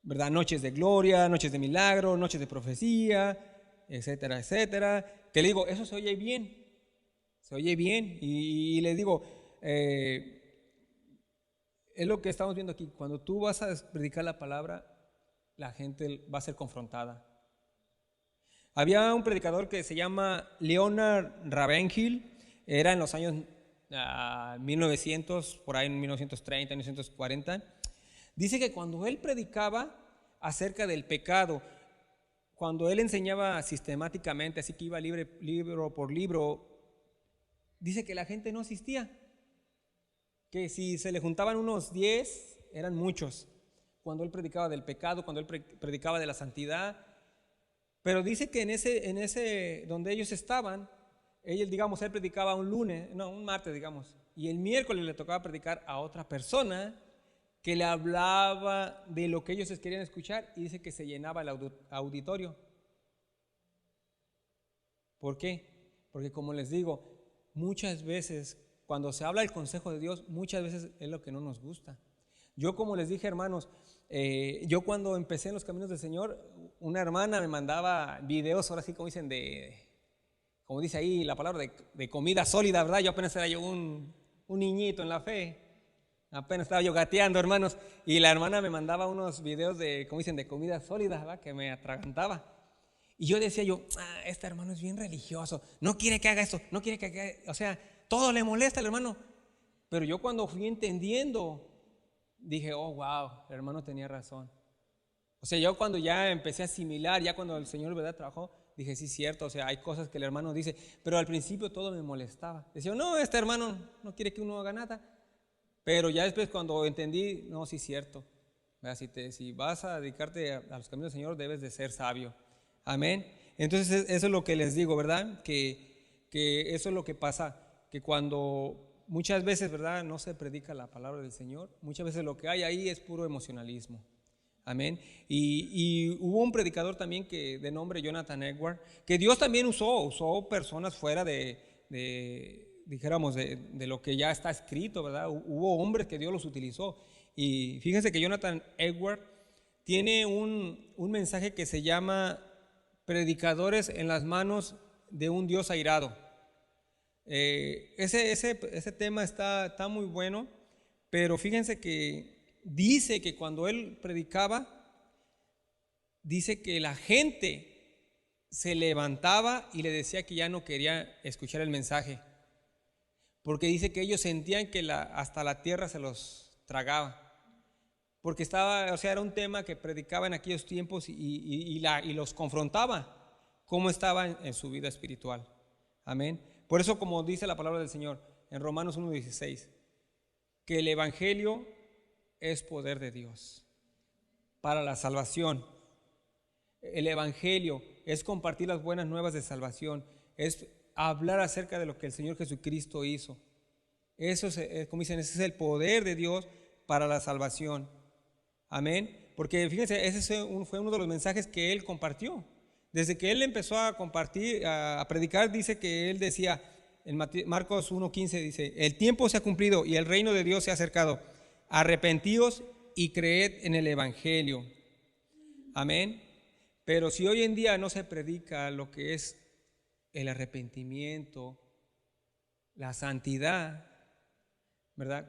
¿Verdad? Noches de gloria, noches de milagro, noches de profecía, etcétera, etcétera. Que le digo, eso se oye bien. Se oye bien. Y le digo, es lo que estamos viendo aquí. Cuando tú vas a predicar la palabra, la gente va a ser confrontada. Había un predicador que se llama Leonard Ravenhill. Era en los años 1900, por ahí en 1930, 1940. Dice que cuando él predicaba acerca del pecado, cuando él enseñaba sistemáticamente, así que iba libro por libro, dice que la gente no asistía, que si se le juntaban unos 10, eran muchos, cuando él predicaba del pecado, cuando él predicaba de la santidad. Pero dice que en ese donde ellos estaban, él predicaba un martes, digamos, y el miércoles le tocaba predicar a otra persona que le hablaba de lo que ellos querían escuchar, y dice que se llenaba el auditorio. ¿Por qué? Porque como les digo, muchas veces cuando se habla del consejo de Dios, muchas veces es lo que no nos gusta. Yo, como les dije, hermanos, yo cuando empecé en los caminos del Señor, una hermana me mandaba videos, ahora sí como dicen, como dice ahí la palabra, de comida sólida, ¿verdad? Yo apenas era un niñito en la fe. Apenas estaba yo gateando, hermanos, y la hermana me mandaba unos videos de comida sólida, ¿verdad? Que me atragantaba. Y yo decía esta hermano es bien religioso, no quiere que haga esto, no quiere que haga, o sea, todo le molesta al hermano. Pero yo cuando fui entendiendo, dije, oh, wow, el hermano tenía razón. O sea, yo cuando ya empecé a asimilar, ya cuando el Señor, ¿verdad?, trabajó, dije, sí, cierto, o sea, hay cosas que el hermano dice, pero al principio todo me molestaba. Decía, no, este hermano no quiere que uno haga nada. Pero ya después cuando entendí, no, sí, cierto. Si vas a dedicarte a los caminos del Señor, debes de ser sabio. Amén. Entonces eso es lo que les digo, ¿verdad? Que eso es lo que pasa, que cuando muchas veces, ¿verdad?, no se predica la palabra del Señor, muchas veces lo que hay ahí es puro emocionalismo. Amén. Y hubo un predicador también de nombre Jonathan Edwards, que Dios también usó personas fuera dijéramos, de lo que ya está escrito, ¿verdad? Hubo hombres que Dios los utilizó. Y fíjense que Jonathan Edwards tiene un mensaje que se llama Predicadores en las manos de un Dios airado. Ese tema está muy bueno, pero fíjense que dice que cuando él predicaba, dice que la gente se levantaba y le decía que ya no quería escuchar el mensaje, porque dice que ellos sentían que hasta la tierra se los tragaba, porque era un tema que predicaba en aquellos tiempos y los confrontaba cómo estaban en su vida espiritual. Amén. Por eso, como dice la palabra del Señor en Romanos 1:16, que el evangelio es poder de Dios para la salvación. El evangelio es compartir las buenas nuevas de salvación, es hablar acerca de lo que el Señor Jesucristo hizo. Eso es, como dicen, ese es el poder de Dios para la salvación. Amén. Porque fíjense, ese fue uno de los mensajes que él compartió. Desde que él empezó a compartir, a predicar, dice que él decía, en Marcos 1:15 dice, el tiempo se ha cumplido y el reino de Dios se ha acercado. Arrepentíos y creed en el evangelio. Amén. Pero si hoy en día no se predica lo que es el arrepentimiento, la santidad, ¿verdad?,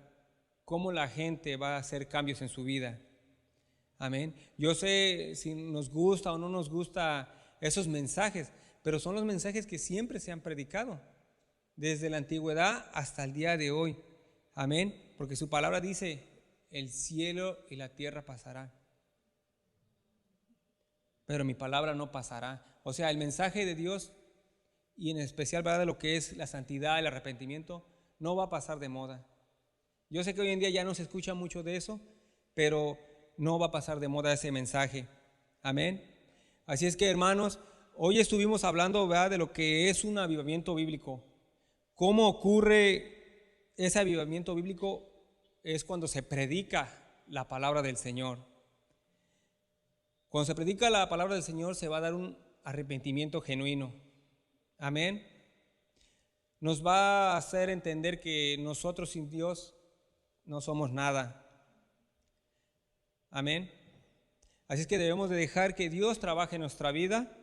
¿cómo la gente va a hacer cambios en su vida? Amén. Yo sé si nos gusta o no nos gusta esos mensajes, pero son los mensajes que siempre se han predicado, desde la antigüedad hasta el día de hoy. Amén. Porque su palabra dice, el cielo y la tierra pasarán, pero mi palabra no pasará. O sea, el mensaje de Dios, y en especial, ¿verdad?, de lo que es la santidad, el arrepentimiento, no va a pasar de moda. Yo sé que hoy en día ya no se escucha mucho de eso, pero no va a pasar de moda ese mensaje. Amén. Así es que, hermanos, hoy estuvimos hablando, ¿verdad?, de lo que es un avivamiento bíblico. ¿Cómo ocurre ese avivamiento bíblico? Es cuando se predica la palabra del Señor. Cuando se predica la palabra del Señor se va a dar un arrepentimiento genuino. Amén. Nos va a hacer entender que nosotros sin Dios no somos nada. Amén. Así es que debemos de dejar que Dios trabaje en nuestra vida.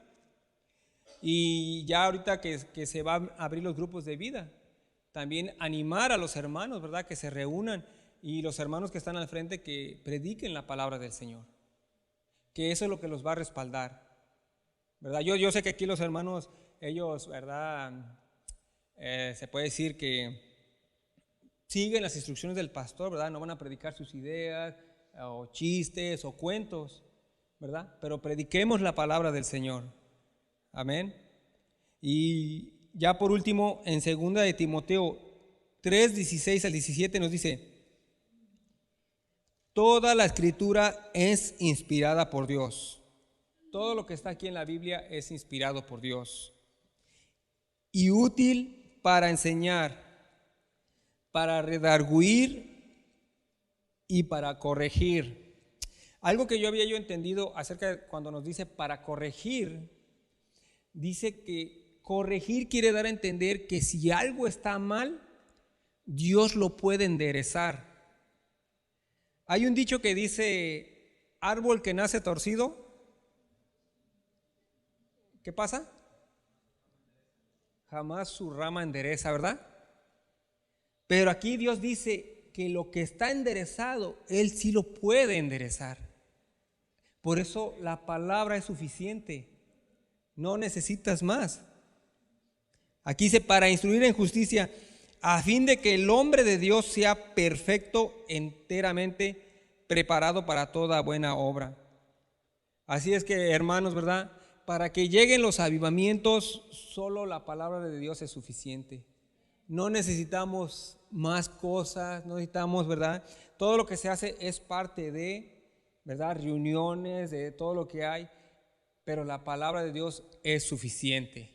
Y ya ahorita que se van a abrir los grupos de vida, también animar a los hermanos, ¿verdad?, que se reúnan, y los hermanos que están al frente que prediquen la palabra del Señor, que eso es lo que los va a respaldar, ¿verdad? Yo sé que aquí los hermanos, ellos, ¿verdad?, se puede decir que siguen las instrucciones del pastor, ¿verdad? No van a predicar sus ideas o chistes o cuentos, ¿verdad? Pero prediquemos la palabra del Señor. Amén. Y ya por último, en 2 de Timoteo 3:16 al 17 nos dice, toda la escritura es inspirada por Dios. Todo lo que está aquí en la Biblia es inspirado por Dios y útil para enseñar, para redarguir y para corregir. Algo que yo había entendido acerca de cuando nos dice para corregir, dice que corregir quiere dar a entender que si algo está mal, Dios lo puede enderezar. Hay un dicho que dice, árbol que nace torcido, ¿qué pasa? Jamás su rama endereza, ¿verdad? Pero aquí Dios dice que lo que está enderezado, Él sí lo puede enderezar. Por eso la palabra es suficiente, no necesitas más. Aquí dice, para instruir en justicia, a fin de que el hombre de Dios sea perfecto, enteramente preparado para toda buena obra. Así es que, hermanos, ¿verdad? Para que lleguen los avivamientos, solo la palabra de Dios es suficiente. No necesitamos más cosas, no necesitamos, ¿verdad? Todo lo que se hace es parte de, ¿verdad? Reuniones, de todo lo que hay, pero la palabra de Dios es suficiente.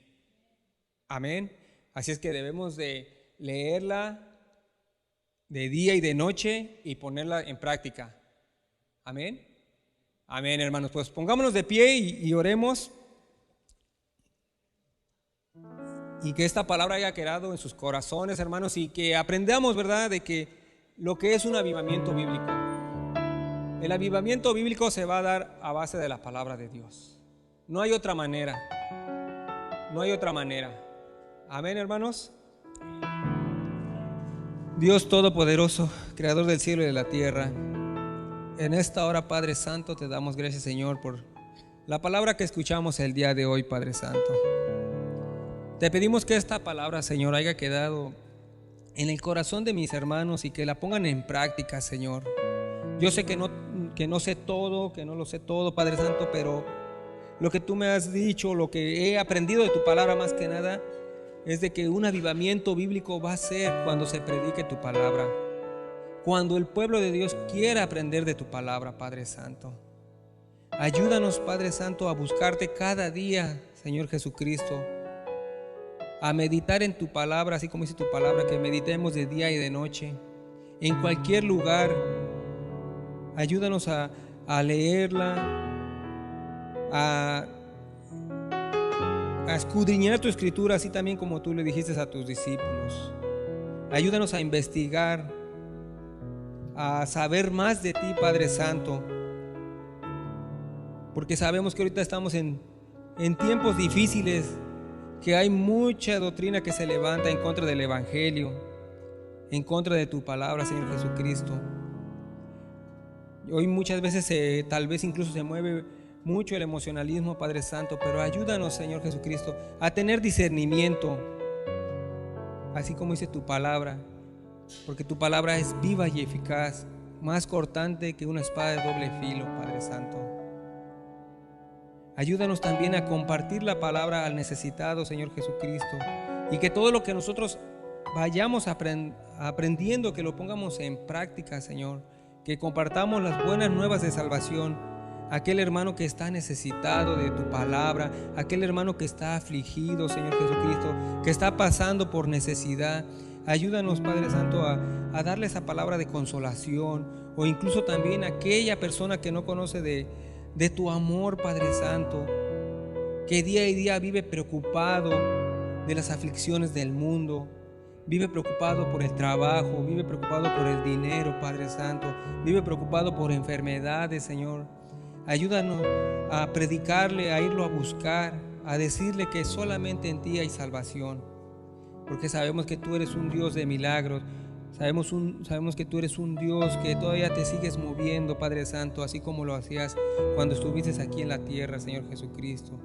Amén. Así es que debemos de leerla de día y de noche y ponerla en práctica. Amén. Amén, hermanos. Pues pongámonos de pie y oremos. Y que esta palabra haya quedado en sus corazones, hermanos, y que aprendamos, ¿verdad?, de que lo que es un avivamiento bíblico. El avivamiento bíblico se va a dar a base de la palabra de Dios. No hay otra manera. No hay otra manera. Amén, hermanos. Dios Todopoderoso, Creador del cielo y de la tierra, en esta hora, Padre Santo, te damos gracias, Señor, por la palabra que escuchamos el día de hoy, Padre Santo. Te pedimos que esta palabra, Señor, haya quedado en el corazón de mis hermanos y que la pongan en práctica, Señor. Yo sé que no sé todo, que no lo sé todo, Padre Santo, pero lo que tú me has dicho, lo que he aprendido de tu palabra más que nada, es de que un avivamiento bíblico va a ser cuando se predique tu palabra, cuando el pueblo de Dios quiera aprender de tu palabra, Padre Santo. Ayúdanos, Padre Santo, a buscarte cada día, Señor Jesucristo, a meditar en tu palabra, así como dice tu palabra, que meditemos de día y de noche, en cualquier lugar. Ayúdanos a leerla, a escudriñar tu escritura, así también como tú le dijiste a tus discípulos. Ayúdanos a investigar, a saber más de ti, Padre Santo, porque sabemos que ahorita estamos en tiempos difíciles, que hay mucha doctrina que se levanta en contra del Evangelio, en contra de tu palabra, Señor Jesucristo. Hoy muchas veces tal vez incluso se mueve mucho el emocionalismo, Padre Santo, pero ayúdanos, Señor Jesucristo, a tener discernimiento, así como dice tu palabra, porque tu palabra es viva y eficaz, más cortante que una espada de doble filo, Padre Santo. Ayúdanos también a compartir la palabra al necesitado, Señor Jesucristo, y que todo lo que nosotros vayamos aprendiendo, que lo pongamos en práctica, Señor, que compartamos las buenas nuevas de salvación a aquel hermano que está necesitado de tu palabra, a aquel hermano que está afligido, Señor Jesucristo, que está pasando por necesidad. Ayúdanos, Padre Santo, a darle esa palabra de consolación, o incluso también a aquella persona que no conoce de tu amor, Padre Santo, que día y día vive preocupado de las aflicciones del mundo, vive preocupado por el trabajo, vive preocupado por el dinero, Padre Santo, vive preocupado por enfermedades, Señor. Ayúdanos a predicarle, a irlo a buscar, a decirle que solamente en ti hay salvación, porque sabemos que tú eres un Dios de milagros. Sabemos que tú eres un Dios que todavía te sigues moviendo, Padre Santo, así como lo hacías cuando estuviste aquí en la tierra, Señor Jesucristo.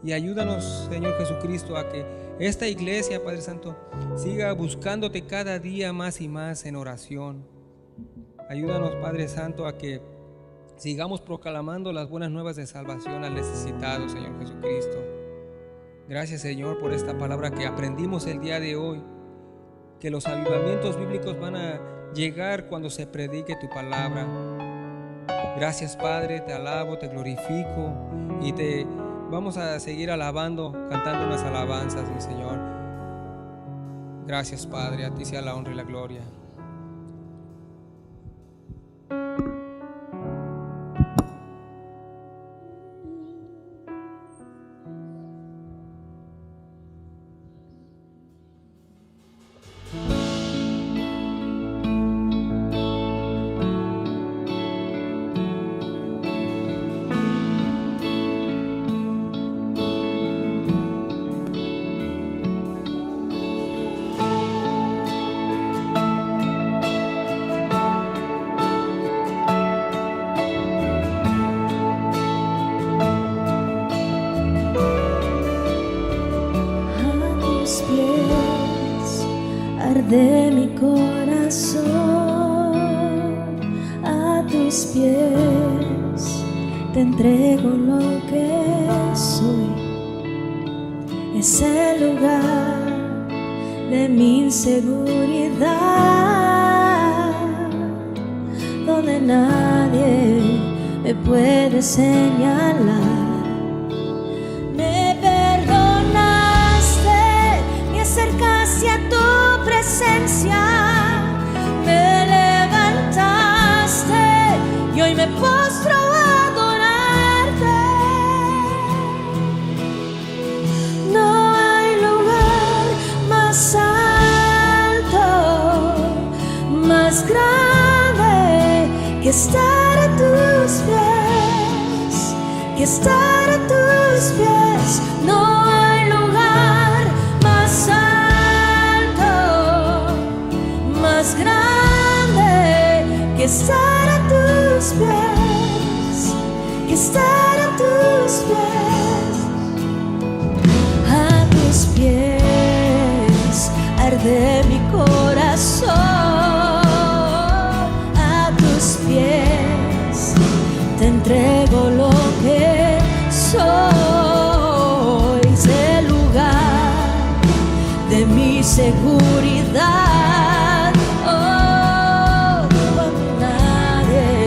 Y ayúdanos, Señor Jesucristo, a que esta iglesia, Padre Santo, siga buscándote cada día más y más en oración. Ayúdanos, Padre Santo, a que sigamos proclamando las buenas nuevas de salvación al necesitado, Señor Jesucristo. Gracias, Señor, por esta palabra que aprendimos el día de hoy, que los avivamientos bíblicos van a llegar cuando se predique tu palabra. Gracias, Padre, te alabo, te glorifico y te vamos a seguir alabando, cantando unas alabanzas, mi Señor. Gracias, Padre, a ti sea la honra y la gloria. arde mi corazón a tus pies, te entrego lo que soy. Es el lugar de mi inseguridad, donde nadie me puede señalar. Me perdonaste, me acercaste a tu presencia, me levantaste y hoy me postro a adorarte. No hay lugar más alto, más grande que estar a tus pies, que estar a tus pies. No hay lugar más alto, más grande que estar a tus pies, que estar a tus pies. A tus pies arde mi corazón, a tus pies te entrego lo que soy. Es el lugar de mi seguridad, oh, cuando nadie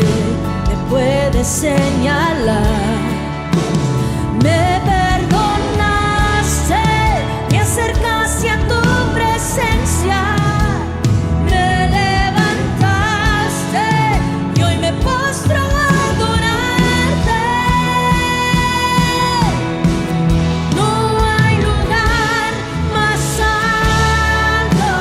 me puede señalar. Me perdonaste, me acercaste a tu presencia, me levantaste y hoy me postro a adorarte. No hay lugar más alto,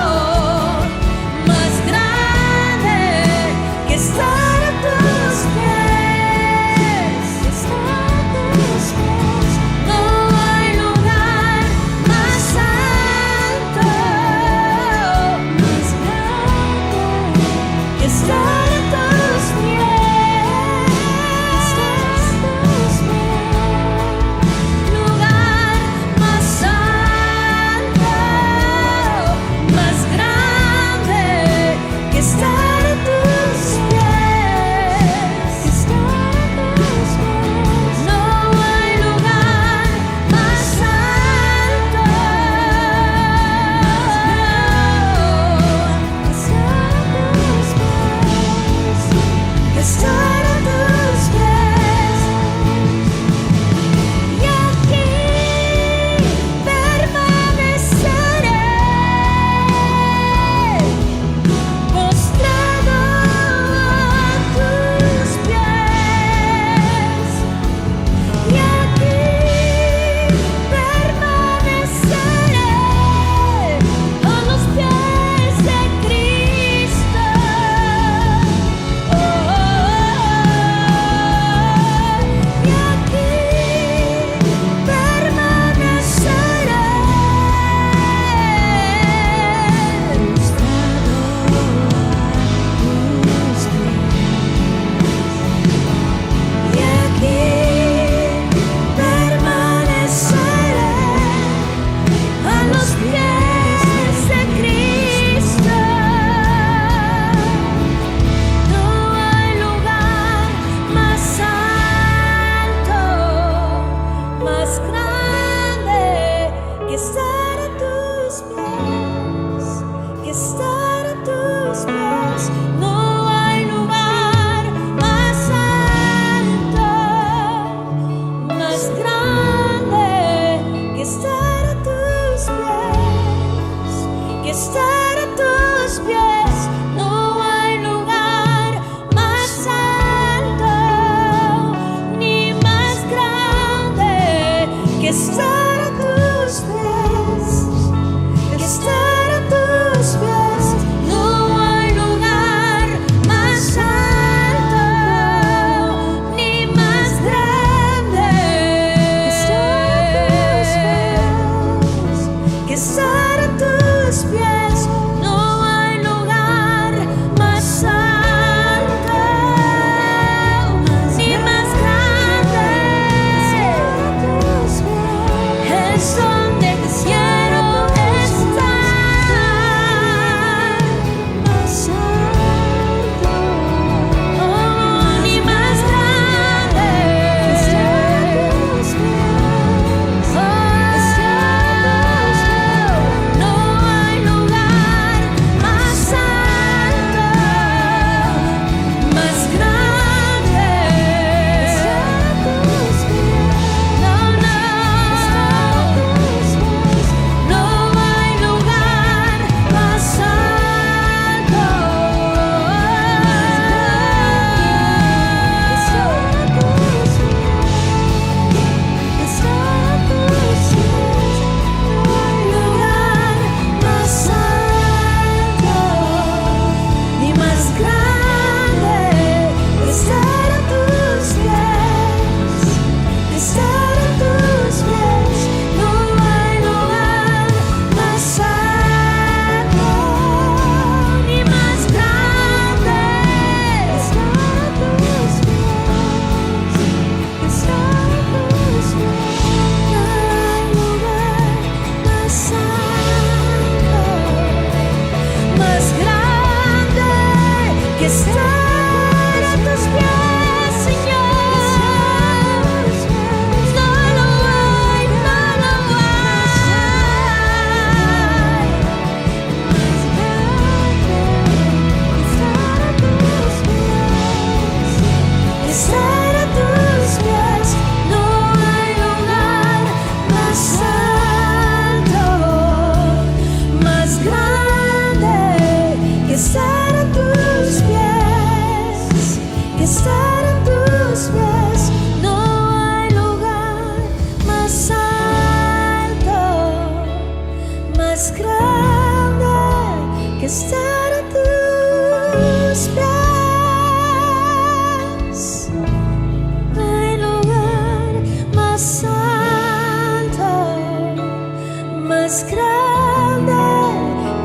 más grande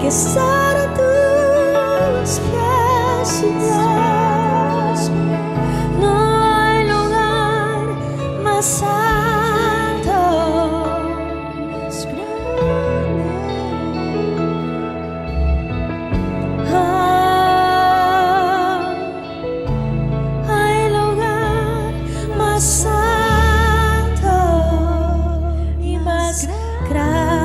que estar a tus pies, Señor. No hay lugar más alto, más grande. Hay lugar más alto y más grande.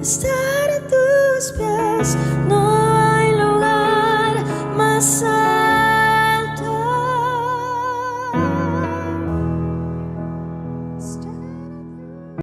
Estar a tus pies, no hay lugar más alto.